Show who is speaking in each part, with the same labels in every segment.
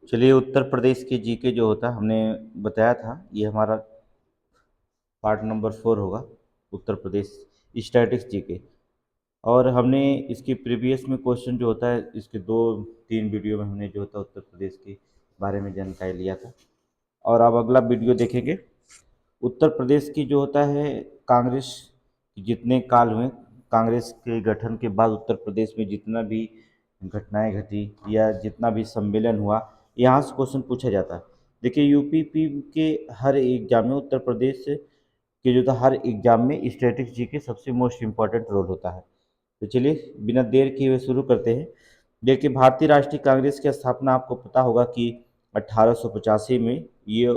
Speaker 1: चलिए, उत्तर प्रदेश के जीके जो होता है हमने बताया था, ये हमारा पार्ट नंबर 4 होगा। Uttar Pradesh statics GK. और हमने इसकी प्रीवियस में क्वेश्चन जो होता है, इसके 2-3 वीडियो में हमने जो होता है उत्तर प्रदेश के बारे में जानकारी लिया था। और अब अगला वीडियो देखेंगे। उत्तर प्रदेश की जो होता है कांग्रेस के जितने काल हुए, कांग्रेस के गठन के बाद उत्तर प्रदेश में जितना भी घटनाएं घटी या जितना भी सम्मेलन हुआ, यहाँ से क्वेश्चन पूछा जाता है। देखिए, यूपी के हर एग्जाम में उत्तर प्रदेश के जो था हर एग्जाम में स्टैटिक्स जी के सबसे मोस्ट इम्पॉर्टेंट रोल होता है। तो चलिए, बिना देर किए हुए शुरू करते हैं। देखिए, भारतीय राष्ट्रीय कांग्रेस की स्थापना आपको पता होगा कि 1885 में ये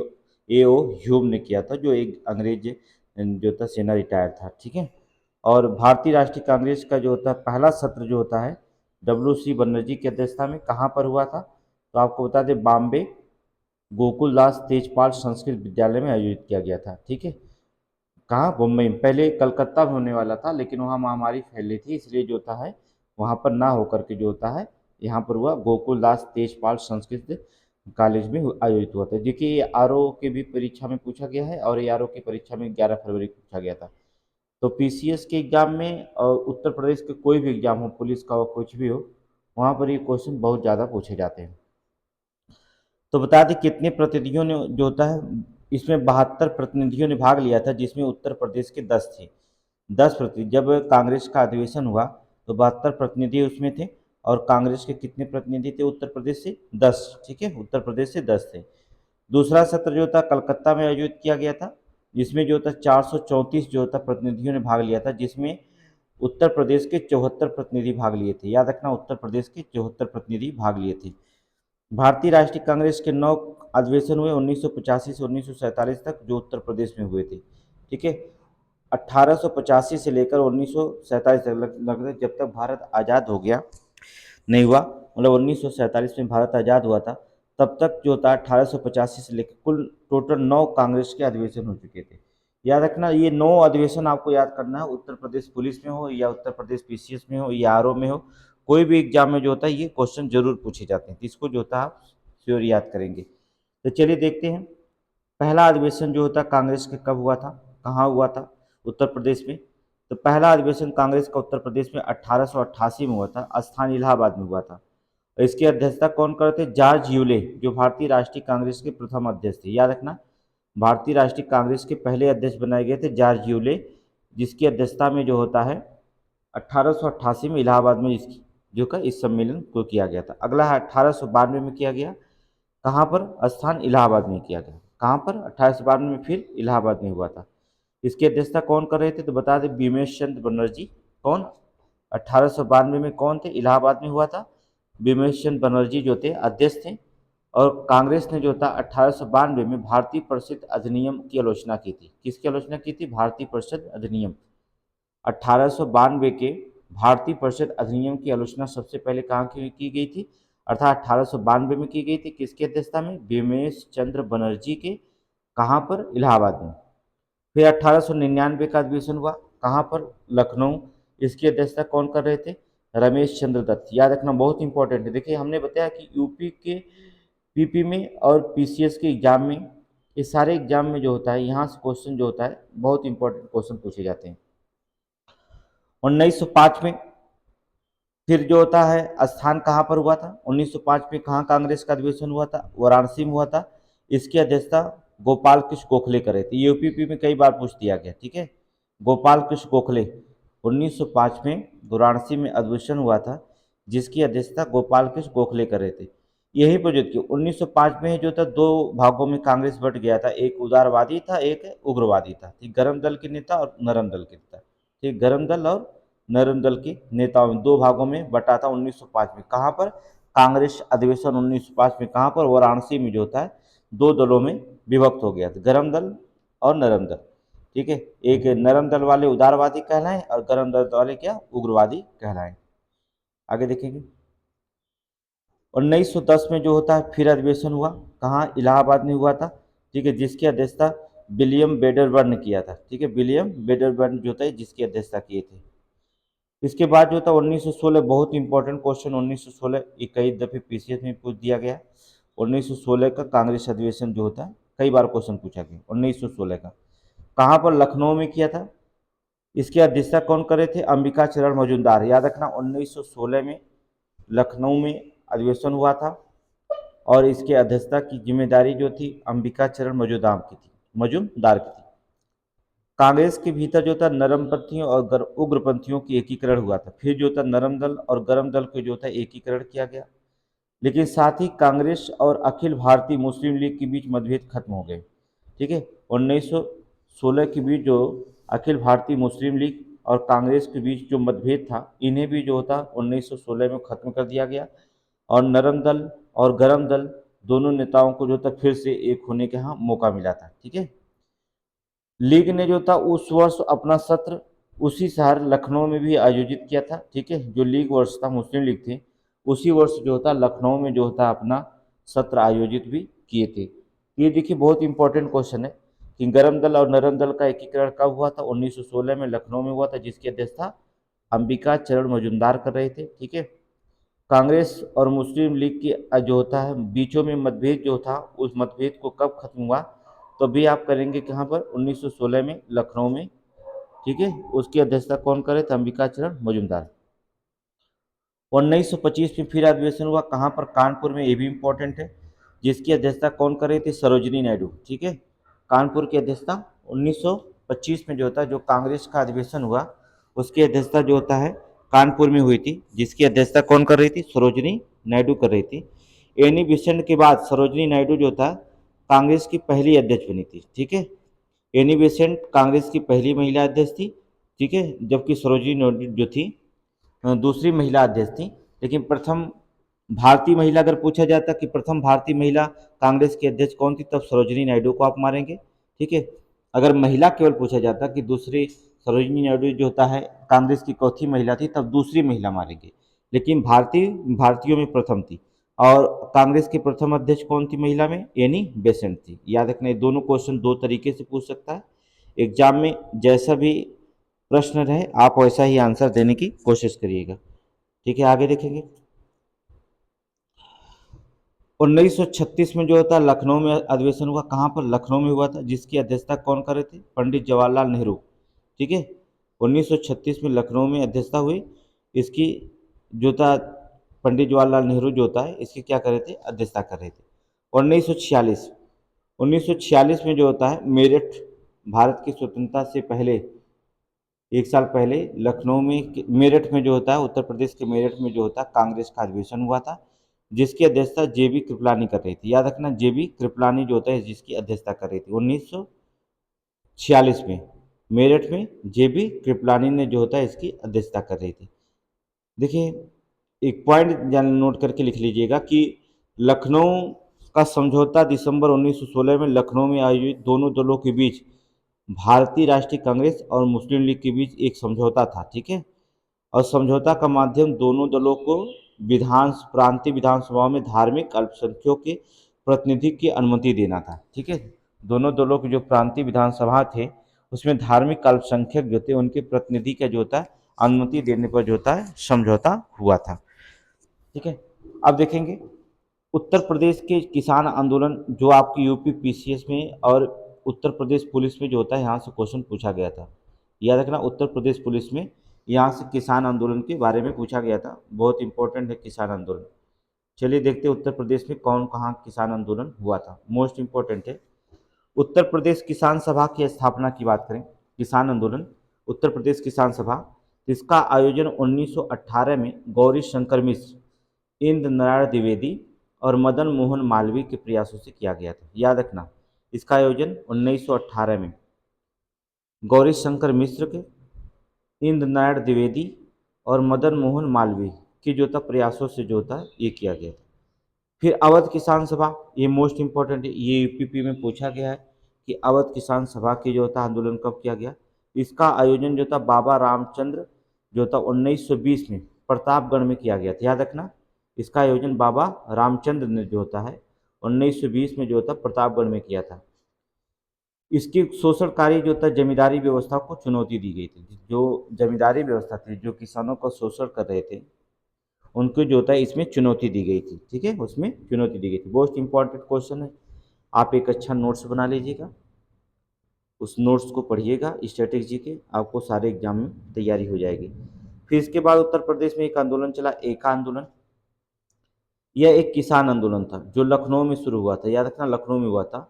Speaker 1: ए ओ ह्यूम ने किया था, जो एक अंग्रेज जो था सेना रिटायर था। ठीक है। और भारतीय राष्ट्रीय कांग्रेस का जो होता है पहला सत्र जो होता है W.C. बनर्जी की अध्यक्षता में कहाँ पर हुआ था, तो आपको बता दें, बॉम्बे गोकुलदास तेजपाल संस्कृत विद्यालय में आयोजित किया गया था। ठीक है। कहाँ? मुंबई में। पहले कलकत्ता में होने वाला था, लेकिन वहाँ महामारी फैल रही थी, इसलिए जो होता है वहाँ पर ना होकर के जो होता है यहाँ पर हुआ, गोकुलदास तेजपाल संस्कृत कॉलेज में आयोजित हुआ था। देखिए, ये आर के भी परीक्षा में पूछा गया है, और ये आर की परीक्षा में 11 फरवरी को पूछा गया था। तो पीसीएस के एग्जाम में और उत्तर प्रदेश के कोई भी एग्जाम हो, पुलिस का हो, कुछ भी हो, वहाँ पर ये क्वेश्चन बहुत ज़्यादा पूछे जाते हैं। तो बता दें कितने प्रतिनिधियों ने जो होता है, इसमें 72 प्रतिनिधियों ने भाग लिया था, जिसमें उत्तर प्रदेश के 10 थे। 10 प्रतिनिधि। जब कांग्रेस का अधिवेशन हुआ तो 72 प्रतिनिधि उसमें थे, और कांग्रेस के कितने प्रतिनिधि थे उत्तर प्रदेश से? 10। ठीक है, उत्तर प्रदेश से 10 थे। दूसरा सत्र जो था कलकत्ता में आयोजित किया गया था, जिसमें जो था 434 जो था प्रतिनिधियों ने भाग लिया था, जिसमें उत्तर प्रदेश के 74 प्रतिनिधि भाग लिए थे। याद रखना, उत्तर प्रदेश के 74 प्रतिनिधि भाग लिए थे। भारतीय राष्ट्रीय कांग्रेस के 9 अधिवेशन हुए 1985 से 1947 तक, जो उत्तर प्रदेश में हुए थे। ठीक है। 1885 से लेकर 1947 तक, लगभग जब तक भारत आज़ाद हो गया नहीं हुआ, मतलब 1947 में भारत आज़ाद हुआ था, तब तक जो था 1885 से लेकर कुल टोटल 9 कांग्रेस के अधिवेशन हो चुके थे। याद रखना, ये 9 अधिवेशन आपको याद करना है, उत्तर प्रदेश पुलिस में हो या उत्तर प्रदेश पीसीएस में हो या आरओ में हो, कोई भी एग्जाम में जो होता है ये क्वेश्चन जरूर पूछे जाते हैं, तो इसको जो होता है आप श्योर याद करेंगे। तो चलिए देखते हैं, पहला अधिवेशन जो होता कांग्रेस के कब हुआ था, कहाँ हुआ था? उत्तर प्रदेश में। तो पहला अधिवेशन कांग्रेस का उत्तर प्रदेश में 1888 में हुआ था, स्थान इलाहाबाद में हुआ था। और इसकी अध्यक्षता कौन करते? जॉर्ज ह्यूले, जो भारतीय राष्ट्रीय कांग्रेस के प्रथम अध्यक्ष थे। याद रखना, भारतीय राष्ट्रीय कांग्रेस के पहले अध्यक्ष बनाए गए थे जॉर्ज ह्यूले, जिसकी अध्यक्षता में जो होता है 1888 में इलाहाबाद में इसकी जो का इस सम्मेलन को किया गया था। अगला है 1892 में किया गया, कहाँ पर? स्थान इलाहाबाद में किया गया। कहाँ पर? 1892 में फिर इलाहाबाद में हुआ था। इसकी अध्यक्षता कौन कर रहे थे, तो बता दें, बिमेश चंद्र बनर्जी। कौन? 1892 में कौन थे? इलाहाबाद में हुआ था, बिमेश चंद्र बनर्जी जो थे अध्यक्ष थे। और कांग्रेस ने जो था 1892 में भारतीय परिषद अधिनियम की आलोचना की थी। किसकी आलोचना की थी? भारतीय परिषद अधिनियम। 1892 के भारतीय परिषद अधिनियम की आलोचना सबसे पहले कहाँ की गई थी? अर्थात 1892 में की गई थी। किसकी अध्यक्षता में? बिमेश चंद्र बनर्जी के। कहाँ पर? इलाहाबाद में। फिर 1899 का अधिवेशन हुआ, कहाँ पर? लखनऊ। इसकी अध्यक्षता कौन कर रहे थे? रमेश चंद्र दत्त। याद रखना, बहुत इंपॉर्टेंट है। देखिए, हमने बताया कि यूपी के पीपी में और पीसीएस के एग्जाम में, ये सारे एग्जाम में जो होता है, यहाँ से क्वेश्चन जो होता है बहुत इंपॉर्टेंट क्वेश्चन पूछे जाते हैं। 1905 में फिर जो होता है स्थान कहाँ पर हुआ था? 1905 में कहाँ कांग्रेस का अधिवेशन हुआ था? वाराणसी में हुआ था। इसकी अध्यक्षता गोपाल कृष्ण गोखले कर रहे थे। यूपीपी में कई बार पूछ दिया गया। ठीक है, गोपाल कृष्ण गोखले। 1905 में वाराणसी में अधिवेशन हुआ था, जिसकी अध्यक्षता गोपाल कृष्ण गोखले कर रहे थे। यही वजह थी 1905 में जो था, दो भागों में कांग्रेस बट गया था, एक उदारवादी था, एक उग्रवादी था। ठीक, गर्म दल के नेता और नरम दल के नेता। ठीक, गर्म दल और नरम दल के नेताओं में दो भागों में बटा था 1905 में। कहाँ पर? कांग्रेस अधिवेशन 1905 में कहाँ पर? वाराणसी में जो होता है दो दलों में विभक्त हो गया था, गर्म दल और नरम दल। ठीक है, एक नरम दल वाले उदारवादी कहलाएं और गर्म दल वाले क्या? उग्रवादी कहलाएं। आगे देखेंगे। 1910 में जो होता है फिर अधिवेशन हुआ, कहाँ? इलाहाबाद में हुआ था। ठीक है, जिसकी अध्यक्षता विलियम बेडरबर्न ने किया था। ठीक है, विलियम बेडरबर्न जो था जिसकी अध्यक्षता किए थे। इसके बाद जो था 1916, बहुत इंपॉर्टेंट क्वेश्चन 1916, ये कई दफे पीसीएस में पूछ दिया गया। 1916 का कांग्रेस अधिवेशन जो होता है, कई बार क्वेश्चन पूछा गया 1916 का, कहाँ पर? लखनऊ में किया था। इसकी अध्यक्षता कौन करे थे? अंबिका चरण मजूमदार। याद रखना 1916 में लखनऊ में अधिवेशन हुआ था और इसके अध्यक्षता की जिम्मेदारी जो थी अंबिका चरण मजूमदार की थी। कांग्रेस के भीतर जो था नरमपंथियों और उग्रपंथियों की एकीकरण हुआ था। फिर जो था नरम दल और गरम दल को जो था एकीकरण किया गया, लेकिन साथ ही कांग्रेस और अखिल भारतीय मुस्लिम लीग के बीच मतभेद खत्म हो गए। ठीक है, 1916 के बीच जो अखिल भारतीय मुस्लिम लीग और कांग्रेस के बीच जो मतभेद था, इन्हें भी जो था 1916 में खत्म कर दिया गया और नरम दल और गरम दल दोनों नेताओं को जो था फिर से एक होने का यहाँ मौका मिला था। ठीक है, लीग ने जो था उस वर्ष अपना सत्र उसी शहर लखनऊ में भी आयोजित किया था। ठीक है, जो लीग वर्ष था, मुस्लिम लीग थे, उसी वर्ष जो था लखनऊ में जो था अपना सत्र आयोजित भी किए थे। ये देखिए बहुत इंपॉर्टेंट क्वेश्चन है कि गरम दल और नरम दल का एकीकरण कब हुआ था? 1916 में लखनऊ में हुआ था, जिसकी अध्यक्षता अंबिका चरण मजूमदार कर रहे थे। ठीक है, कांग्रेस और मुस्लिम लीग की जो होता है बीचों में मतभेद जो था, उस मतभेद को कब खत्म हुआ? तो भी आप करेंगे कहाँ पर? 1916 में लखनऊ में। ठीक है, उसकी अध्यक्षता कौन करे थे? अंबिका चरण मजूमदार। 1925 में फिर अधिवेशन हुआ, कहाँ पर? कानपुर में। ये भी इंपॉर्टेंट है, जिसकी अध्यक्षता कौन कर रही थी? सरोजिनी नायडू। ठीक है, कानपुर की अध्यक्षता 1925 में जो होता है, जो कांग्रेस का अधिवेशन हुआ, उसकी अध्यक्षता जो होता है कानपुर में हुई थी, जिसकी अध्यक्षता कौन कर रही थी? सरोजिनी नायडू कर रही थी। एनी बेसेंट के बाद सरोजिनी नायडू जो था कांग्रेस की पहली अध्यक्ष बनी थी। ठीक है, एनी बेसेंट कांग्रेस की पहली महिला अध्यक्ष थी। ठीक है, जबकि सरोजिनी नायडू जो थी दूसरी महिला अध्यक्ष थी। लेकिन प्रथम भारतीय महिला अगर पूछा जाता कि प्रथम भारतीय महिला कांग्रेस की अध्यक्ष कौन थी, तब सरोजिनी नायडू को आप मारेंगे। ठीक है, अगर महिला केवल पूछा जाता कि दूसरी सरोजिनी नायडू जो होता है कांग्रेस की चौथी महिला थी, तब दूसरी महिला मारेंगे। लेकिन भारतीयों में प्रथम थी। और कांग्रेस की प्रथम अध्यक्ष कौन थी महिला में? एनी बेसेंट थी। याद रखना, ये दोनों क्वेश्चन दो तरीके से पूछ सकता है एग्जाम में। जैसा भी प्रश्न रहे आप वैसा ही आंसर देने की कोशिश करिएगा। ठीक है, आगे देखेंगे। 1936 में जो होता लखनऊ में अधिवेशन हुआ, कहाँ पर? लखनऊ में हुआ था, जिसकी अध्यक्षता कौन कर रहे थे? पंडित जवाहरलाल नेहरू। ठीक है, 1936 में लखनऊ में अध्यक्षता हुई, इसकी जो था पंडित जवाहरलाल नेहरू जो होता है इसकी क्या कर रहे थे? अध्यक्षता कर रहे थे। 1946 1946 में जो होता है मेरठ, भारत की स्वतंत्रता से पहले एक साल पहले लखनऊ में मेरठ में जो होता है, उत्तर प्रदेश के मेरठ में जो होता है कांग्रेस का अधिवेशन हुआ था, जिसकी अध्यक्षता जेबी कृपलानी कर रही थी। याद रखना, जेबी कृपलानी जो होता है जिसकी अध्यक्षता कर रही थी 1946 में मेरठ में जेबी कृपलानी ने जो होता है इसकी अध्यक्षता कर रही थी। देखिए एक पॉइंट नोट करके लिख लीजिएगा कि लखनऊ का समझौता दिसंबर 1916 में लखनऊ में आयोजित दोनों दलों के बीच भारतीय राष्ट्रीय कांग्रेस और मुस्लिम लीग के बीच एक समझौता था। ठीक है, और समझौता का माध्यम दोनों दलों को प्रांतीय विधानसभाओं में धार्मिक अल्पसंख्यकों के प्रतिनिधि की अनुमति देना था। ठीक है, दोनों दलों के जो प्रांतीय विधानसभा थे उसमें धार्मिक अल्पसंख्यक जो थे उनके प्रतिनिधि का जो होता है अनुमति देने पर जो होता है समझौता हुआ था। ठीक है, अब देखेंगे उत्तर प्रदेश के किसान आंदोलन, जो आपकी यूपी पीसीएस में और उत्तर प्रदेश पुलिस में जो होता है यहाँ से क्वेश्चन पूछा गया था। याद रखना, उत्तर प्रदेश पुलिस में यहाँ से किसान आंदोलन के बारे में पूछा गया था। बहुत इंपॉर्टेंट है किसान आंदोलन। चलिए देखते हैं उत्तर प्रदेश में कौन कहाँ किसान आंदोलन हुआ था, मोस्ट इंपॉर्टेंट है। उत्तर प्रदेश किसान सभा की स्थापना की बात करें, किसान आंदोलन उत्तर प्रदेश किसान सभा, इसका आयोजन 1918 में गौरी शंकर मिश्र, इंद्र नारायण द्विवेदी और मदन मोहन मालवीय के प्रयासों से किया गया था। याद रखना, इसका आयोजन 1918 में गौरी शंकर मिश्र के, इंद्र नारायण द्विवेदी और मदन मोहन मालवीय के जो था प्रयासों से जो था ये किया गया था। फिर अवध किसान सभा, ये मोस्ट इंपॉर्टेंट है, ये यूपीपी में पूछा गया है कि अवध किसान सभा की जो था आंदोलन कब किया गया। इसका आयोजन जो था बाबा रामचंद्र जो था 1920 में प्रतापगढ़ में किया गया था। याद रखना, इसका आयोजन बाबा रामचंद्र ने जो होता है 1920 में जो था प्रतापगढ़ में किया था। इसकी शोषणकारी जो था जमींदारी व्यवस्था को चुनौती दी गई थी। जो जमींदारी व्यवस्था थी, जो किसानों का शोषण कर रहे थे, उनको जो होता है इसमें चुनौती दी गई थी। ठीक है, उसमें चुनौती दी गई थी। मोस्ट इंपॉर्टेंट क्वेश्चन है, आप एक अच्छा नोट्स बना लीजिएगा, उस नोट्स को पढ़िएगा, स्ट्रेटेजी के आपको सारे एग्जाम में तैयारी हो जाएगी। फिर इसके बाद उत्तर प्रदेश में एक आंदोलन चला, एका आंदोलन। यह एक किसान आंदोलन था जो लखनऊ में शुरू हुआ था, याद रखना लखनऊ में हुआ था,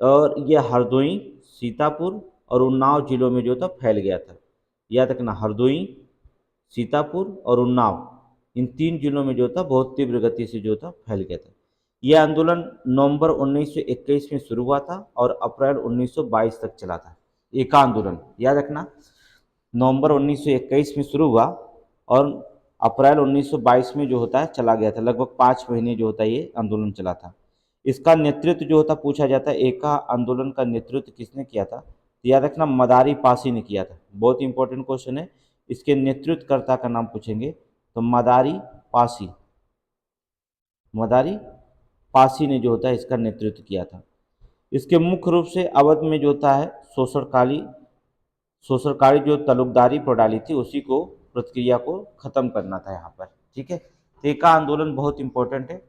Speaker 1: और यह हरदोई, सीतापुर और उन्नाव जिलों में जो था फैल गया था। याद रखना हरदोई, सीतापुर और उन्नाव, इन तीन जिलों में जो था बहुत तीव्र गति से जो था फैल गया था। यह आंदोलन नवंबर 1921 में शुरू हुआ था और अप्रैल 1922 तक चला था। एका आंदोलन याद रखना, नवंबर 1921 में शुरू हुआ और अप्रैल 1922 में जो होता है चला गया था। लगभग 5 महीने जो होता है ये आंदोलन चला था। इसका नेतृत्व जो होता पूछा जाता है, एका आंदोलन का नेतृत्व किसने किया था, तो याद रखना मदारी पासी ने किया था। बहुत इंपॉर्टेंट क्वेश्चन है, इसके नेतृत्वकर्ता का नाम पूछेंगे तो मदारी पासी, मदारी पासी ने जो होता है इसका नेतृत्व किया था। इसके मुख्य रूप से अवध में जो होता है शोषणकारी जो तलुकदारी प्रणाली थी उसी को प्रक्रिया को खत्म करना था यहाँ पर। ठीक है, तो एका आंदोलन बहुत इंपॉर्टेंट है,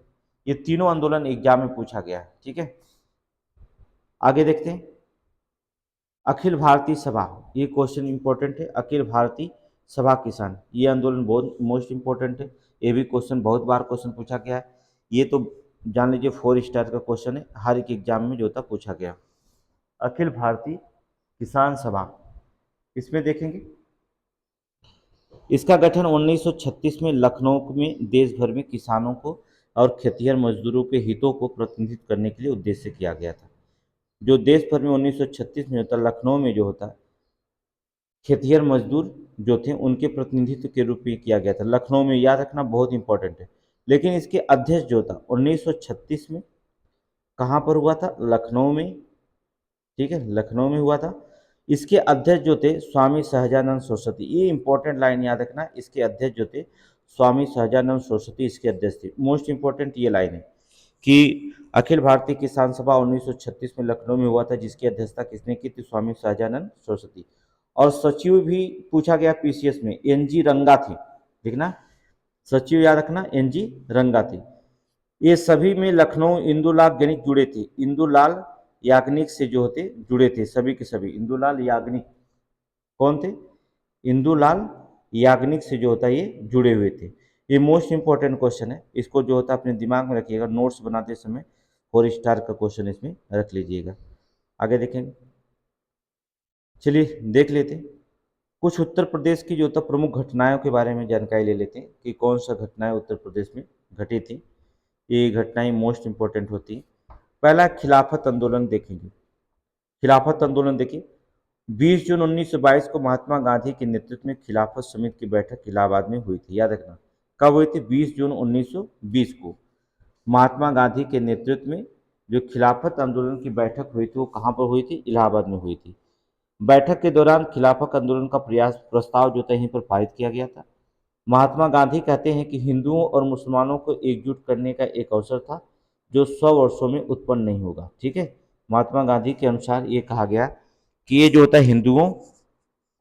Speaker 1: ये तीनों आंदोलन एग्जाम में पूछा गया है। ठीक है, आगे देखते हैं। अखिल भारतीय सभा, ये क्वेश्चन इंपॉर्टेंट है। अखिल भारतीय सभा किसान, ये आंदोलन बहुत मोस्ट इंपॉर्टेंट है, ये भी क्वेश्चन बहुत बार क्वेश्चन पूछा गया है। ये तो जान लीजिए 4 स्टार का क्वेश्चन है, हर एक एग्जाम में जो था पूछा गया। अखिल भारतीय किसान सभा, इसमें देखेंगे इसका गठन 1936 में लखनऊ में देश भर में किसानों को और खेतिहर मजदूरों के हितों को प्रतिनिधित्व करने के लिए उद्देश्य किया गया था। जो देश भर में 1936 में होता, लखनऊ में जो होता खेतिहर मजदूर जो थे उनके प्रतिनिधित्व के रूप में किया गया था लखनऊ में। याद रखना बहुत इंपॉर्टेंट है। लेकिन इसके अध्यक्ष जो था 1936 में कहाँ पर हुआ था, लखनऊ में। ठीक है, लखनऊ में हुआ था। इसके अध्यक्ष जो थे स्वामी सहजानंद सरस्वती, ये इंपॉर्टेंट लाइन याद रखना, इसके अध्यक्ष जो थे स्वामी सहजानंद सरस्वती इसके अध्यक्ष थे। मोस्ट इंपॉर्टेंट ये लाइन है कि अखिल भारतीय किसान सभा 1936 में लखनऊ में हुआ था, जिसकी अध्यक्षता किसने की थी, स्वामी सहजानंद सरस्वती। और सचिव भी पूछा गया पीसीएस में, एनजी रंगा थे। देखना सचिव याद रखना एनजी रंगा थे। ये सभी में लखनऊ इंदुलाल याग्निक जुड़े थे, इंदुलाल याग्निक से जो होते जुड़े थे, सभी के सभी इंदुलाल याग्निक कौन थे, इंदुलाल याग्निक से जो होता है ये जुड़े हुए थे। ये मोस्ट इंपॉर्टेंट क्वेश्चन है, इसको जो होता है अपने दिमाग में रखिएगा, नोट्स बनाते समय 4 स्टार का क्वेश्चन इसमें रख लीजिएगा। आगे देखेंगे, चलिए देख लेते हैं कुछ उत्तर प्रदेश की जो होता प्रमुख घटनाओं के बारे में जानकारी ले लेते हैं कि कौन सा घटनाएं उत्तर प्रदेश में घटी थी। ये घटनाएं मोस्ट इंपॉर्टेंट होती हैं। पहला खिलाफत आंदोलन देखेंगे। खिलाफत आंदोलन देखिए, 20 जून 1922 को महात्मा गांधी के नेतृत्व में खिलाफत समिति की बैठक इलाहाबाद में हुई थी। याद रखना कब हुई थी, 20 जून 1920 को महात्मा गांधी के नेतृत्व में जो खिलाफत आंदोलन की बैठक हुई थी वो कहाँ पर हुई थी, इलाहाबाद में हुई थी। बैठक के दौरान खिलाफत आंदोलन का प्रस्ताव जो था यहीं पर पारित किया गया था। महात्मा गांधी कहते हैं कि हिंदुओं और मुसलमानों को एकजुट करने का एक अवसर था जो 100 वर्षों में उत्पन्न नहीं होगा। ठीक है, महात्मा गांधी के अनुसार ये कहा गया कि ये जो होता है हिंदुओं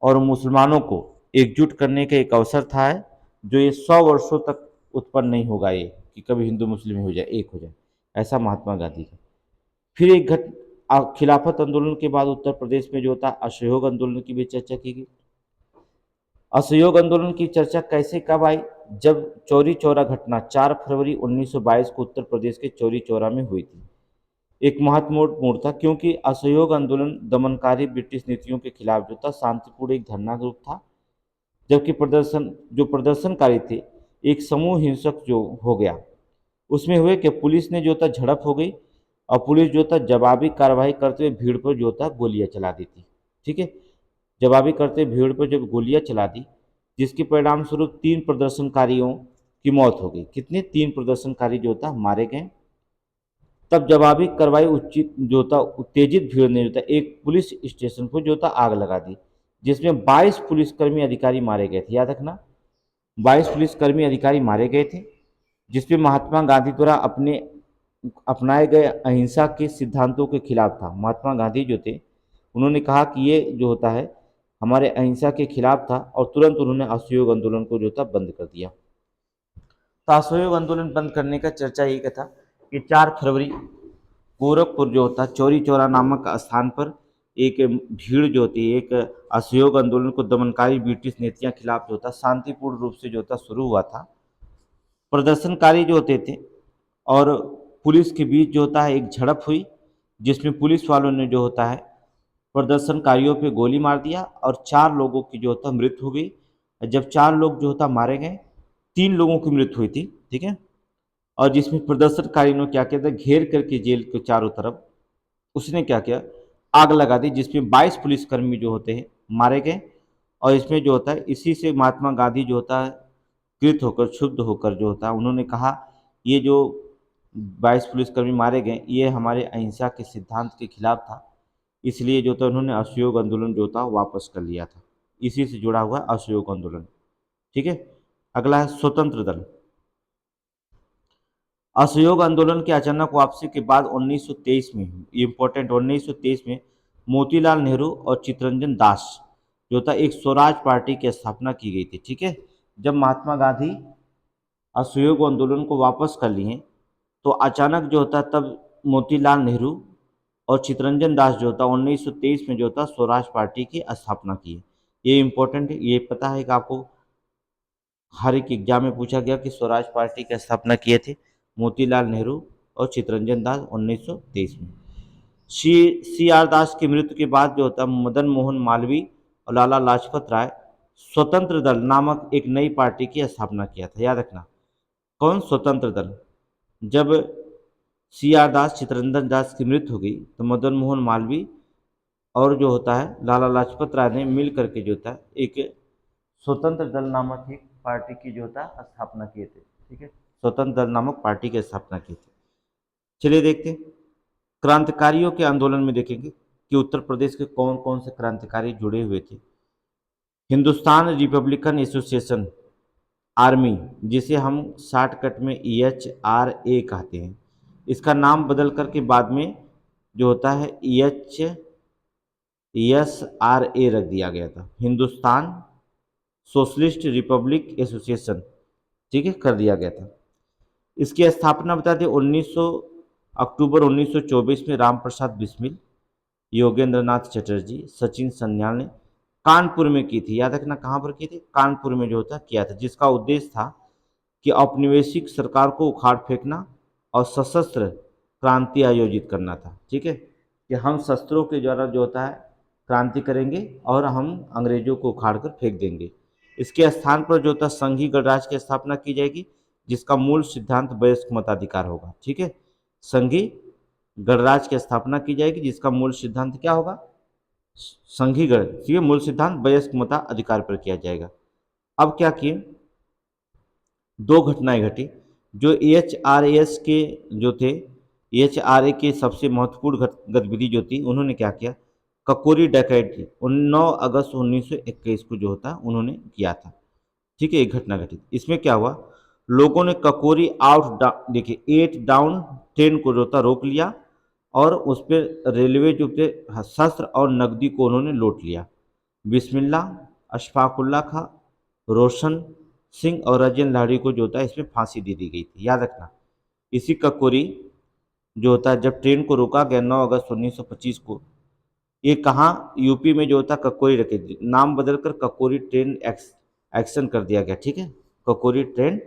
Speaker 1: और मुसलमानों को एकजुट करने का एक अवसर था जो ये 100 वर्षों तक उत्पन्न नहीं होगा, ये कि कभी हिंदू मुस्लिम हो जाए, एक हो जाए, ऐसा महात्मा गांधी का। फिर एक खिलाफत आंदोलन के बाद उत्तर प्रदेश में जो होता असहयोग आंदोलन की भी चर्चा की गई। असहयोग आंदोलन की चर्चा कैसे कब आई, जब चौरी चौरा घटना 4 फरवरी 1922 को उत्तर प्रदेश के चौरी चौरा में हुई थी। एक महत्वपूर्ण मोड़ था क्योंकि असहयोग आंदोलन दमनकारी ब्रिटिश नीतियों के खिलाफ जो था शांतिपूर्ण एक धरना ग्रुप था, जबकि प्रदर्शनकारी थे एक समूह हिंसक जो हो गया। उसमें हुए कि पुलिस ने जो था झड़प हो गई और पुलिस जो था जवाबी कार्रवाई करते हुए भीड़ पर जो था गोलियां चला दी थी। ठीक है, जवाबी करते भीड़ पर जब गोलियां चला दी, जिसके परिणाम स्वरूप 3 प्रदर्शनकारियों की मौत हो गई। कितने, 3 प्रदर्शनकारी जो था मारे गए। तब जवाबी कार्रवाई उचित जो था उत्तेजित भीड़ ने जो था एक पुलिस स्टेशन पर जो था आग लगा दी, जिसमें 22 पुलिसकर्मी अधिकारी मारे गए थे। याद रखना 22 पुलिसकर्मी अधिकारी मारे गए थे, जिसमें महात्मा गांधी द्वारा अपनाए गए अहिंसा के सिद्धांतों के खिलाफ था। महात्मा गांधी जो थे उन्होंने कहा कि ये जो होता है हमारे अहिंसा के खिलाफ था और तुरंत उन्होंने असहयोग आंदोलन को जो था बंद कर दिया। तो असहयोग आंदोलन बंद करने का चर्चा ये था कि 4 फरवरी गोरखपुर जो होता चौरी चौरा नामक स्थान पर एक भीड़ जो होती है, एक असहयोग आंदोलन को दमनकारी ब्रिटिश नीतियां खिलाफ जो था शांतिपूर्ण रूप से जो था शुरू हुआ था। प्रदर्शनकारी जो होते थे और पुलिस के बीच जो होता है एक झड़प हुई, जिसमें पुलिस वालों ने जो होता है प्रदर्शनकारियों पे गोली मार दिया और 4 लोगों की जो होता मृत्यु हो गई। जब 4 लोग जो होता मारे गए, 3 लोगों की मृत्यु हुई थी, ठीक है। और जिसमें प्रदर्शनकारियों ने क्या किया था, घेर करके जेल के चारों तरफ उसने क्या किया, आग लगा दी, जिसमें 22 पुलिसकर्मी जो होते हैं मारे गए। और इसमें जो होता है इसी से महात्मा गांधी जो होता है कृत होकर क्षुब्ध होकर जो होता है उन्होंने कहा, ये जो 22 पुलिसकर्मी मारे गए ये हमारे अहिंसा के सिद्धांत के खिलाफ था, इसलिए जो था उन्होंने असहयोग आंदोलन जो था वापस कर लिया था। इसी से जुड़ा हुआ असहयोग आंदोलन, ठीक है। अगला है स्वतंत्र दल। असहयोग आंदोलन की अचानक वापसी के बाद 1923 में, इम्पोर्टेंट, 1923 में मोतीलाल नेहरू और चित्तरंजन दास जो था एक स्वराज पार्टी की स्थापना की गई थी, ठीक है। जब महात्मा गांधी असहयोग आंदोलन को वापस कर लिए तो अचानक जो होता तब मोतीलाल नेहरू और चित्तरंजन दास जो होता 1923 में जो होता स्वराज पार्टी की स्थापना की। ये इम्पोर्टेंट है, ये पता है कि आपको हर एक एग्जाम में पूछा गया कि स्वराज पार्टी की स्थापना किए थे मोतीलाल नेहरू और चित्तरंजन दास 1923 में। सी आर दास की मृत्यु के बाद जो होता मदन मोहन मालवीय और लाला लाजपत राय स्वतंत्र दल नामक एक नई पार्टी की स्थापना किया था। याद रखना, कौन? स्वतंत्र दल। जब सी आर दास चित्तरंजन दास की मृत्यु हो गई तो मदन मोहन मालवीय और जो होता है लाला लाजपत राय ने मिल करके जो होता है एक स्वतंत्र दल नामक एक पार्टी की जो होता स्थापना किए थे, ठीक है। स्वतंत्र दल नामक पार्टी की स्थापना की थी। चलिए देखते हैं क्रांतिकारियों के आंदोलन में, देखेंगे कि उत्तर प्रदेश के कौन कौन से क्रांतिकारी जुड़े हुए थे। हिंदुस्तान रिपब्लिकन एसोसिएशन आर्मी, जिसे हम शॉर्टकट में EHRA कहते हैं, इसका नाम बदल करके बाद में जो होता है EHSRA रख दिया गया था, हिंदुस्तान सोशलिस्ट रिपब्लिक एसोसिएशन, ठीक है, कर दिया गया था। इसकी स्थापना बता दें 1900 अक्टूबर 1924 में राम प्रसाद बिस्मिल, योगेंद्र नाथ चटर्जी, सचिन सन्याल ने कानपुर में की थी। याद रखना कहाँ पर की थी, कानपुर में जो होता किया था, जिसका उद्देश्य था कि औपनिवेशिक सरकार को उखाड़ फेंकना और सशस्त्र क्रांति आयोजित करना था, ठीक है। कि हम शस्त्रों के द्वारा जो होता है क्रांति करेंगे और हम अंग्रेजों को उखाड़ कर फेंक देंगे। इसके स्थान पर जो होता संघी गणराज्य की स्थापना की जाएगी, जिसका मूल सिद्धांत वयस्क मताधिकार होगा, ठीक है। संघी गणराज्य की स्थापना की जाएगी, जिसका मूल सिद्धांत क्या होगा? संघी गण, ठीक है, मूल सिद्धांत वयस्क मताधिकार पर किया जाएगा। अब क्या किए, 2 घटनाएं घटी जो EHRS के जो थे, EHRA के सबसे महत्वपूर्ण गतिविधि जो थी, उन्होंने क्या किया, ककोरी डकैती 9 अगस्त 1921 को जो होता उन्होंने किया था, ठीक है। एक घटना घटी, इसमें क्या हुआ, लोगों ने ककोरी देखिए 8 डाउन ट्रेन को जो था रोक लिया और उस पर रेलवे जो थे शस्त्र और नकदी को उन्होंने लूट लिया। बिस्मिल्ला, अशफाकुल्ला खां, रोशन सिंह और राजेंद्र लाहिड़ी को जो होता है इसमें फांसी दे दी गई थी। याद रखना, इसी ककोरी जो होता है जब ट्रेन को रोका गया 9 अगस्त 1925 को, ये कहाँ, यूपी में जो होता ककोरी रखे, नाम बदलकर ककोरी ट्रेन एक्शन कर दिया गया, ठीक है। ककोरी ट्रेन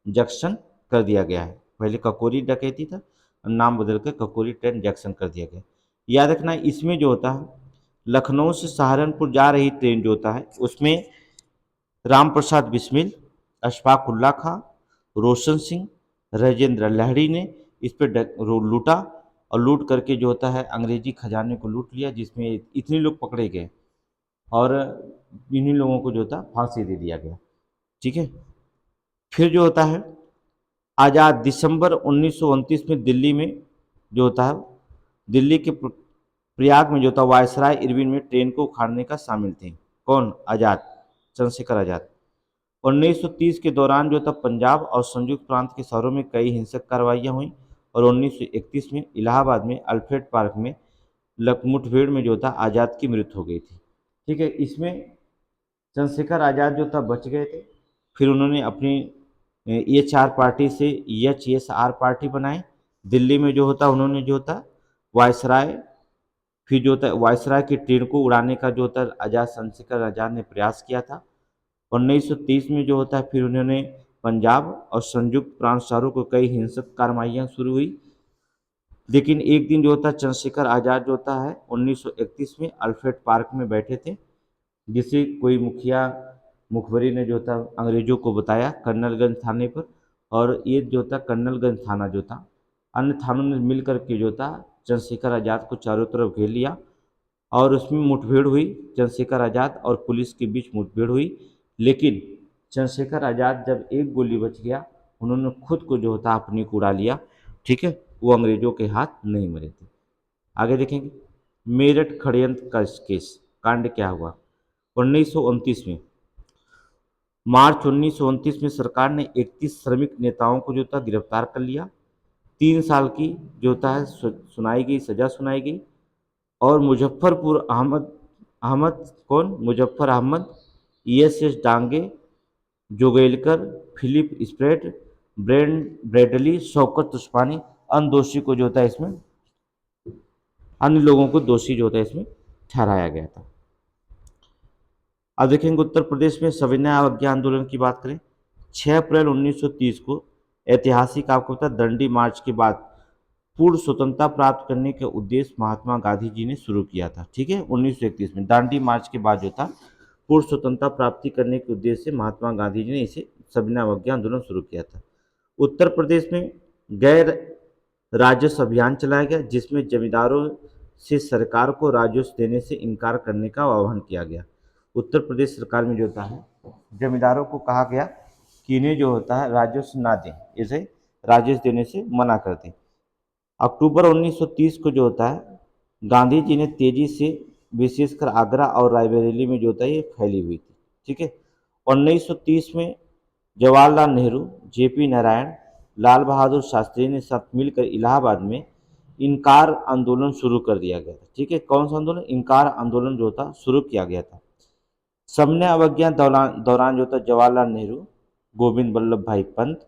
Speaker 1: जंक्शन कर दिया गया है, पहले ककोरी डकैती था, नाम बदलकर ककोरी ट्रेन जंक्शन कर दिया गया। याद रखना, इसमें जो होता है लखनऊ से सहारनपुर जा रही ट्रेन जो होता है उसमें राम प्रसाद बिस्मिल, अशफाक उल्ला खां, रोशन सिंह, राजेंद्र लाहिड़ी ने इस पर लूटा और लूट करके जो होता है अंग्रेजी खजाने को लूट लिया, जिसमें इतने लोग पकड़े गए और इन्हीं लोगों को जो था फांसी दे दिया गया, ठीक है। फिर जो होता है आज़ाद दिसंबर 1929 में दिल्ली में जो होता है, दिल्ली के प्रयाग में जो था वायसराय इरविन में ट्रेन को उखाड़ने का शामिल थे। कौन? आज़ाद, चंद्रशेखर आज़ाद। 1930 के दौरान जो था पंजाब और संयुक्त प्रांत के शहरों में कई हिंसक कार्रवाइयाँ हुई और 1931 में इलाहाबाद में अल्फ्रेड पार्क में मुठभेड़ में जो था आज़ाद की मृत्यु हो गई थी, ठीक है। इसमें चंद्रशेखर आज़ाद जो था बच गए थे, फिर उन्होंने अपनी ये चार पार्टी से EHSR पार्टी बनाए। दिल्ली में जो होता उन्होंने जो होता वायसराय, फिर जो होता वायसराय की ट्रेन को उड़ाने का जो होता आज़ाद चंद्रशेखर आज़ाद ने प्रयास किया था। 1930 में जो होता है फिर उन्होंने पंजाब और संयुक्त प्रांत शहरों को कई हिंसक कार्रवाइयाँ शुरू हुई। लेकिन एक दिन जो होता है चंद्रशेखर आज़ाद जो होता है 1931 में अल्फ्रेड पार्क में बैठे थे, जिसे कोई मुखबरी ने जो था अंग्रेजों को बताया कर्नलगंज थाने पर। और ये जो था कर्नलगंज थाना जो था अन्य थानों ने मिल के जो था चंद्रशेखर आज़ाद को चारों तरफ घेर लिया और उसमें मुठभेड़ हुई। चंद्रशेखर आज़ाद और पुलिस के बीच मुठभेड़ हुई, लेकिन चंद्रशेखर आज़ाद जब एक गोली बच गया, उन्होंने खुद को जो होता अपने को उड़ा लिया। ठीक है, वो अंग्रेजों के हाथ नहीं मरे थे। आगे देखेंगे मेरठ षड्यंत्र का केस कांड क्या हुआ। 1929 में मार्च 1929 में सरकार ने 31 श्रमिक नेताओं को जो था गिरफ्तार कर लिया। 3 साल की जो होता है सुनाई गई, सजा सुनाई गई। और मुजफ्फरपुर अहमद अहमद कौन Muzaffar Ahmad, ESS Dange, Joglekar, Philip Spratt, Bradley, Shaukat Usmani, अन्य दोषी को जो होता है इसमें अन्य लोगों को दोषी जो होता है इसमें ठहराया गया था। अब देखेंगे उत्तर प्रदेश में सविनय अवज्ञा आंदोलन की बात करें। 6 अप्रैल 1930 को ऐतिहासिक आपको पता दंडी मार्च के बाद पूर्ण स्वतंत्रता प्राप्त करने के उद्देश्य महात्मा गांधी जी ने शुरू किया था। ठीक है, 1931 में दांडी मार्च के बाद जो था पूर्ण स्वतंत्रता प्राप्ति करने के उद्देश्य से महात्मा गांधी जी ने इसे सविनय अवज्ञा आंदोलन शुरू किया था। उत्तर प्रदेश में गैर राजस्व अभियान चलाया गया, जिसमें जमींदारों से सरकार को राजस्व देने से इनकार करने का आह्वान किया गया। उत्तर प्रदेश सरकार में जो होता है जमींदारों को कहा गया कि इन्हें जो होता है राजस्व ना दें, इसे राजस्व देने से मना कर दें। अक्टूबर 1930 को जो होता है गांधी जी ने तेजी से विशेषकर आगरा और रायबरेली में जो होता है ये फैली हुई थी। ठीक है, 1930 में जवाहरलाल नेहरू, JP नारायण, लाल बहादुर शास्त्री ने साथ मिलकर इलाहाबाद में इनकार आंदोलन शुरू कर दिया गया था। ठीक है, कौन सा आंदोलन? इनकार आंदोलन जो था शुरू किया गया था। सविनय अवज्ञा दौरान जो था जवाहरलाल नेहरू, गोविंद बल्लभ भाई पंत,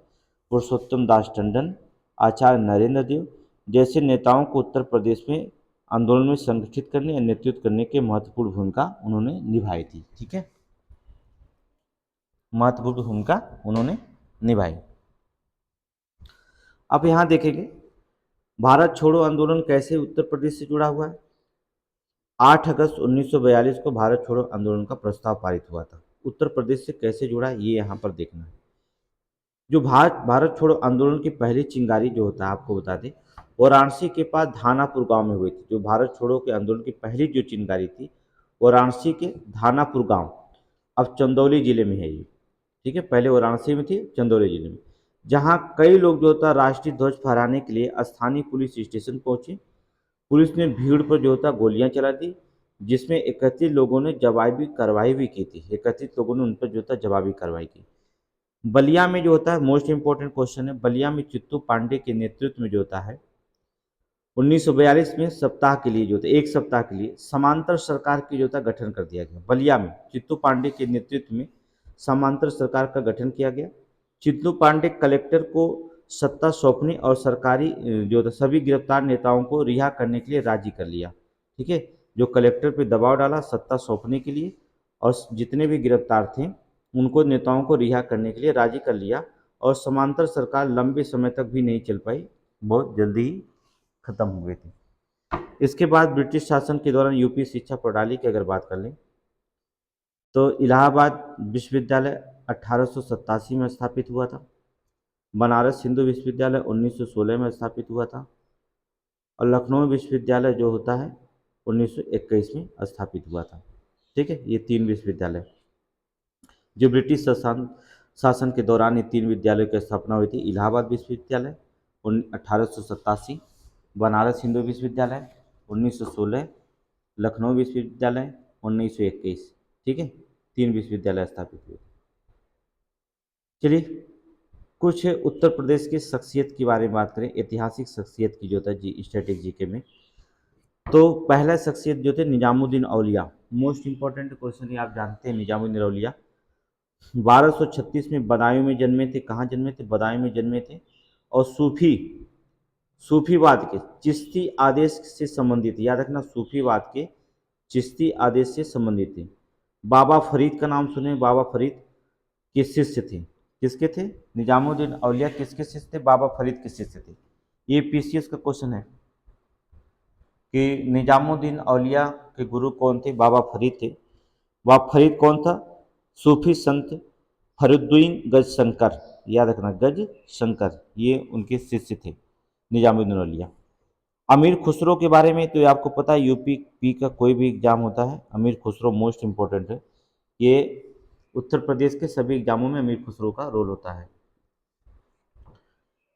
Speaker 1: पुरुषोत्तम दास टंडन, आचार्य नरेंद्र देव जैसे नेताओं को उत्तर प्रदेश में आंदोलन में संगठित करने या नेतृत्व करने की महत्वपूर्ण भूमिका उन्होंने निभाई थी। ठीक है, महत्वपूर्ण भूमिका उन्होंने निभाई। अब यहाँ देखेंगे भारत छोड़ो आंदोलन कैसे उत्तर प्रदेश से जुड़ा हुआ है। 8 अगस्त 1942 को भारत छोड़ो आंदोलन का प्रस्ताव पारित हुआ था। उत्तर प्रदेश से कैसे जुड़ा ये यहाँ पर देखना है। जो भारत छोड़ो आंदोलन की पहली चिंगारी जो होता है आपको बता दें वाराणसी के पास धानापुर गांव में हुई थी। जो भारत छोड़ो के आंदोलन की पहली जो चिंगारी थी वाराणसी के धानापुर गांव, अब चंदौली जिले में है ये। ठीक है, पहले वाराणसी में थी, चंदौली जिले में, जहाँ कई लोग जो होता राष्ट्रीय ध्वज फहराने के लिए स्थानीय पुलिस स्टेशन पहुंचे। पुलिस ने भीड़ पर जो होता गोलियां चला दी, जिसमें 31 लोगों ने जवाबी कार्रवाई भी की थी। 31 लोगों ने उन पर जो होता जवाबी कार्रवाई की। बलिया में जो होता है मोस्ट इंपॉर्टेंट क्वेश्चन है, बलिया में चित्तू पांडे के नेतृत्व में जो होता है 1942 में सप्ताह के लिए जो होता है 1 सप्ताह के लिए समांतर सरकार की जो होता गठन कर दिया गया। बलिया में चित्तू पांडे के नेतृत्व में समांतर सरकार का गठन किया गया। चित्तू पांडे कलेक्टर को सत्ता सौंपने और सरकारी जो था सभी गिरफ्तार नेताओं को रिहा करने के लिए राजी कर लिया। ठीक है, जो कलेक्टर पे दबाव डाला सत्ता सौंपने के लिए और जितने भी गिरफ्तार थे उनको नेताओं को रिहा करने के लिए राजी कर लिया। और समांतर सरकार लंबे समय तक भी नहीं चल पाई, बहुत जल्दी ही खत्म हो गई थी। इसके बाद ब्रिटिश शासन के दौरान यूपी शिक्षा प्रणाली की अगर बात कर लें तो इलाहाबाद विश्वविद्यालय 1887 में स्थापित हुआ था। बनारस हिंदू विश्वविद्यालय 1916 में स्थापित हुआ था। और लखनऊ विश्वविद्यालय जो होता है 1921 में स्थापित हुआ था। ठीक है, ये 3 विश्वविद्यालय जो ब्रिटिश शासन के दौरान ये 3 विद्यालयों की स्थापना हुई थी। इलाहाबाद विश्वविद्यालय 1887, बनारस हिंदू विश्वविद्यालय 1916, लखनऊ विश्वविद्यालय 1921। ठीक है, 3 विश्वविद्यालय स्थापित हुए। चलिए कुछ उत्तर प्रदेश की शख्सियत के बारे में बात करें, ऐतिहासिक शख्सियत की जो था स्टैटिक जीके में। तो पहला शख्सियत जो थे निजामुद्दीन औलिया, मोस्ट इंपॉर्टेंट क्वेश्चन ये आप जानते हैं। निजामुद्दीन औलिया 1236 में बदायूं में जन्मे थे। कहाँ जन्मे थे? बदायूं में जन्मे थे। और सूफीवाद के चिश्ती आदेश से संबंधित, याद रखना, सूफीवाद के चिश्ती आदेश से संबंधित थे। बाबा फरीद का नाम सुने? बाबा फरीद के शिष्य थे। किसके थे? निजामुद्दीन औलिया किसके शिष्य थे? बाबा फरीद के शिष्य थे। ये पीसीएस का क्वेश्चन है कि निजामुद्दीन औलिया के गुरु कौन थे? बाबा फरीद थे। बाबा फरीद कौन था? सूफी संत फरीदुद्दीन गज शंकर, याद रखना, गज शंकर, ये उनके शिष्य थे निजामुद्दीन औलिया। अमीर खुसरो के बारे में तो ये आपको पता है, यूपी पी का कोई भी एग्जाम होता है, अमीर खुसरो मोस्ट इंपॉर्टेंट है। ये उत्तर प्रदेश के सभी एग्जामों में अमीर खुसरो का रोल होता है।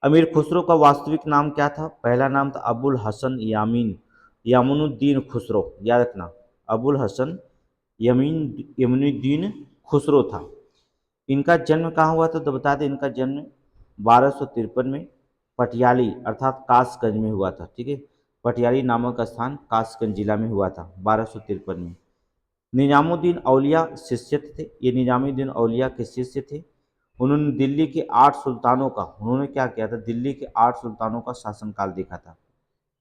Speaker 1: अमीर खुसरो का वास्तविक नाम क्या था? पहला नाम था अबुल हसन यामुनुद्दीन खुसरो, याद रखना, अबुल हसन यमुनुद्दीन खुसरो था। इनका जन्म कहाँ हुआ था? तो बता दें, इनका जन्म 1253 में पटियाली अर्थात कासगंज में हुआ था। ठीक है, पटियाली नामक स्थान कासगंज जिला में हुआ था 1253 में। निजामुद्दीन औलिया शिष्य थे, ये निजामुद्दीन औलिया के शिष्य थे। उन्होंने दिल्ली के 8 सुल्तानों का, उन्होंने क्या किया था? दिल्ली के 8 सुल्तानों का शासनकाल देखा था।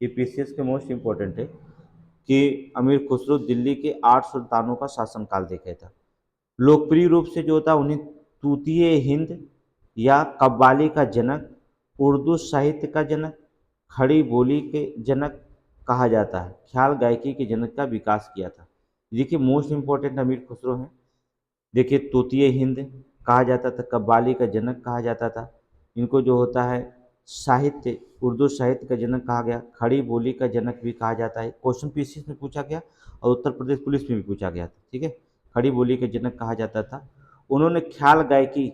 Speaker 1: ये पीसीएस के मोस्ट इंपॉर्टेंट है कि अमीर खुसरो दिल्ली के 8 सुल्तानों का शासनकाल देखा था। लोकप्रिय रूप से जो होता उन्हें तूतीय हिंद या कव्वाली का जनक, उर्दू साहित्य का जनक, खड़ी बोली के जनक कहा जाता है। ख्याल गायकी के जनक का विकास किया था। देखिए मोस्ट इंपॉर्टेंट अमीर खुसरो हैं। देखिए तूतीय हिंद कहा जाता था, कव्वाली का जनक कहा जाता था, इनको जो होता है साहित्य, उर्दू साहित्य का जनक कहा गया, खड़ी बोली का जनक भी कहा जाता है। क्वेश्चन पीसीएस में पूछा गया और उत्तर प्रदेश पुलिस में भी पूछा गया था। ठीक है, खड़ी बोली के जनक कहा जाता था। उन्होंने ख्याल गायकी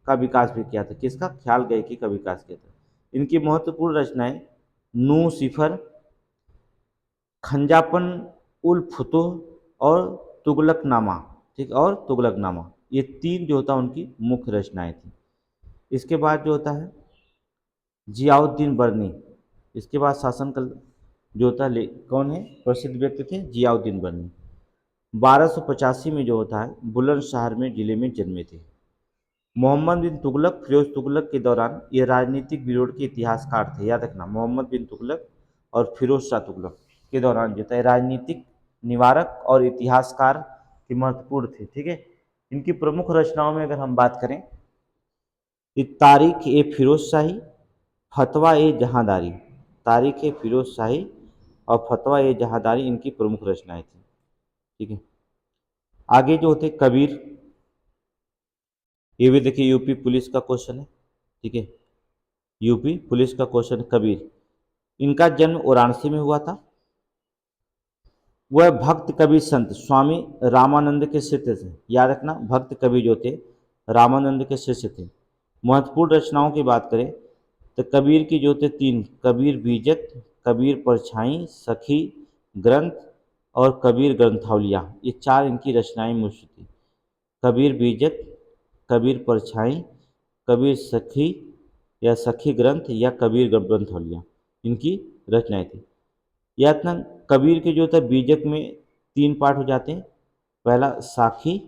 Speaker 1: का विकास भी किया था। किसका? ख्याल गायकी का विकास किया था। इनकी महत्वपूर्ण रचनाएं नू सिफर, खंजापन उल फुतूह और तुगलकनामा, ठीक, और तुगलकनामा, ये तीन जो होता है उनकी मुख्य रचनाएं थी। इसके बाद जो होता है जियाउद्दीन बर्नी, इसके बाद शासनकाल जो होता है कौन है? प्रसिद्ध व्यक्ति थे जियाउद्दीन बर्नी। 1285 में जो होता है बुलंदशहर में जिले में जन्मे थे। मोहम्मद बिन तुगलक, फिरोज तुगलक के दौरान ये राजनीतिक विरोध के इतिहासकार थे। याद रखना, मोहम्मद बिन तुगलक और फिरोज शाह तुगलक के दौरान जो था राजनीतिक निवारक और इतिहासकार के महत्वपूर्ण थे। ठीक है, इनकी प्रमुख रचनाओं में अगर हम बात करें तो तारीख ए फिरोज शाही, फतवा ए जहांदारी, तारीख ए फिरोज शाही और फतवा ए जहांदारी इनकी प्रमुख रचनाएं थी। ठीक है, आगे जो होते कबीर, ये भी देखिए यूपी पुलिस का क्वेश्चन है। ठीक है, यूपी पुलिस का क्वेश्चन कबीर, इनका जन्म वाराणसी में हुआ था। वह भक्त कवि संत स्वामी रामानंद के शिष्य थे। याद रखना, भक्त कवि जो थे रामानंद के शिष्य थे। महत्वपूर्ण रचनाओं की बात करें तो कबीर की जो थे तीन, कबीर बीजक, कबीर परछाई, सखी ग्रंथ और कबीर ग्रंथावलिया, ये चार इनकी रचनाएं मुख्य थी। कबीर बीजक, कबीर परछाई, कबीर सखी या सखी ग्रंथ या कबीर ग्रंथावलिया इनकी रचनाएं थी। या इतना कबीर के जो था बीजक में तीन पार्ट हो जाते हैं। पहला साखी,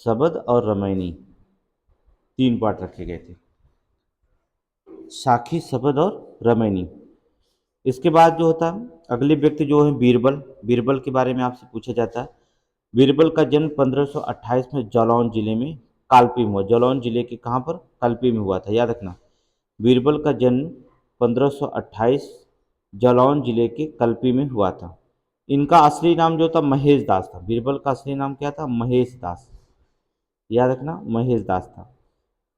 Speaker 1: शबद और रामायणी, तीन पार्ट रखे गए थे, साखी, शबद और रामायणी। इसके बाद जो होता अगले व्यक्ति जो है बीरबल, बीरबल के बारे में आपसे पूछा जाता है। बीरबल का जन्म 1528 में जालौन जिले में कालपी में हुआ। जालौन जिले के कहाँ पर? कालपी में हुआ था। याद रखना, बीरबल का जन्म 1528 जालौन जिले के कल्पी में हुआ था। इनका असली नाम जो था महेश दास था। बीरबल का असली नाम क्या था? महेश दास, याद रखना, महेश दास था।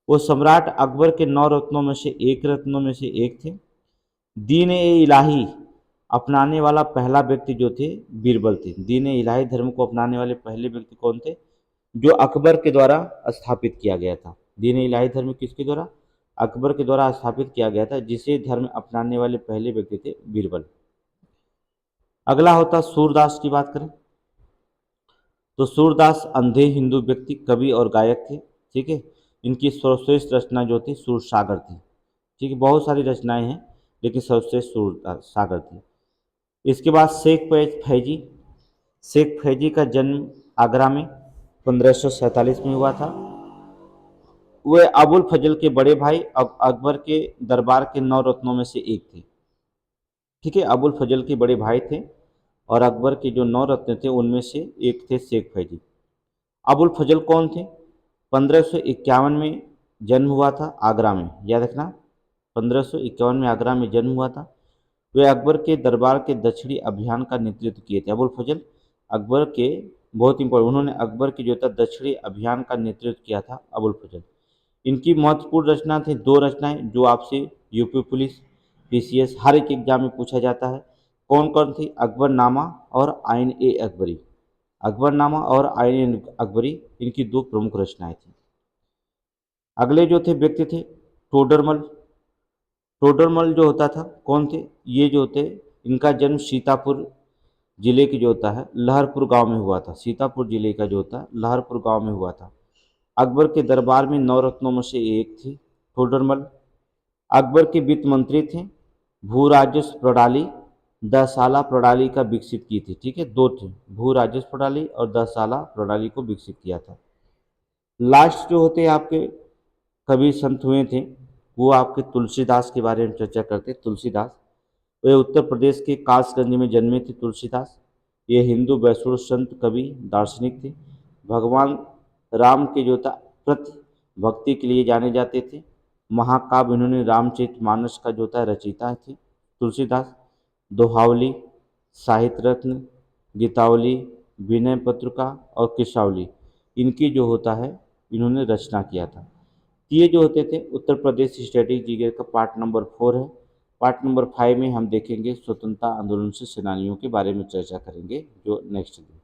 Speaker 1: वो सम्राट अकबर के 9 रत्नों में से एक थे। दीन ए इलाही अपनाने वाला पहला व्यक्ति जो थे बीरबल थे। दीन ए इलाही धर्म को अपनाने वाले पहले व्यक्ति कौन थे? जो अकबर के द्वारा स्थापित किया गया था। दीन ए इलाही धर्म किसके द्वारा? अकबर के द्वारा स्थापित किया गया था, जिसे धर्म अपनाने वाले पहले व्यक्ति थे बीरबल। अगला होता सूरदास की बात करें तो सूरदास अंधे हिंदू व्यक्ति, कवि और गायक थे। ठीक है, इनकी सर्वश्रेष्ठ रचना जो थी सूरसागर थी। ठीक है, बहुत सारी रचनाएं हैं लेकिन सर्वश्रेष्ठ सूरसागर थी। इसके बाद शेख फैजी, शेख फैजी का जन्म आगरा में 1547 में हुआ था। वे अबुल फजल के बड़े भाई अकबर के दरबार के 9 रत्नों में से एक थे। ठीक है, अबुल फजल के बड़े भाई थे और अकबर के जो 9 रत्न थे उनमें से एक थे शेख फैजी। अबुल फजल कौन थे? 1551 में जन्म हुआ था आगरा में, याद रखना। 1551 में आगरा में जन्म हुआ था। वे अकबर के दरबार के दक्षिणी अभियान का नेतृत्व किए थे। अबुल फजल अकबर के बहुत इंपॉर्टेंट, उन्होंने अकबर के जो था दक्षिणी अभियान का नेतृत्व किया था अबुल फजल। इनकी महत्वपूर्ण रचना थी, दो रचनाएं जो आपसे यूपी पुलिस, पीसीएस हर एक एग्जाम में पूछा जाता है। कौन कौन थी? अकबरनामा और आइन ए अकबरी। अकबरनामा और आइन ए अकबरी इनकी दो प्रमुख रचनाएं थी। अगले जो थे व्यक्ति थे टोडरमल। टोडरमल जो होता था कौन थे? ये जो थे, इनका जन्म सीतापुर जिले के जो होता है लहरपुर गांव में हुआ था। सीतापुर जिले का जो होता है लहरपुर गांव में हुआ था। अकबर के दरबार में 9 रत्नों में से एक थी टोडरमल। अकबर के वित्त मंत्री थे। भू राजस्व प्रणाली, 10 साला प्रणाली का विकसित की थी। ठीक है, दो थे, भू राजस्व प्रणाली और 10 साला प्रणाली को विकसित किया था। लास्ट जो होते आपके कवि संत हुए थे वो आपके तुलसीदास के बारे में चर्चा करते। तुलसीदास, वे उत्तर प्रदेश के कासगंज में जन्मे थे तुलसीदास। ये हिंदू वैष्णव संत कवि दार्शनिक थे। भगवान राम के जो था प्रति भक्ति के लिए जाने जाते थे। महाकाव्य इन्होंने रामचरितमानस का जो था रचयिता थे तुलसीदास। दोहावली, साहित्य रत्न, गीतावली, विनय पत्रिका और कृष्णावली इनकी जो होता है इन्होंने रचना किया था। ये जो होते थे उत्तर प्रदेश स्टैटिक जीके का पार्ट नंबर 4 है। पार्ट नंबर 5 में हम देखेंगे स्वतंत्रता आंदोलन से सेनानियों के बारे में चर्चा करेंगे जो नेक्स्ट दिन।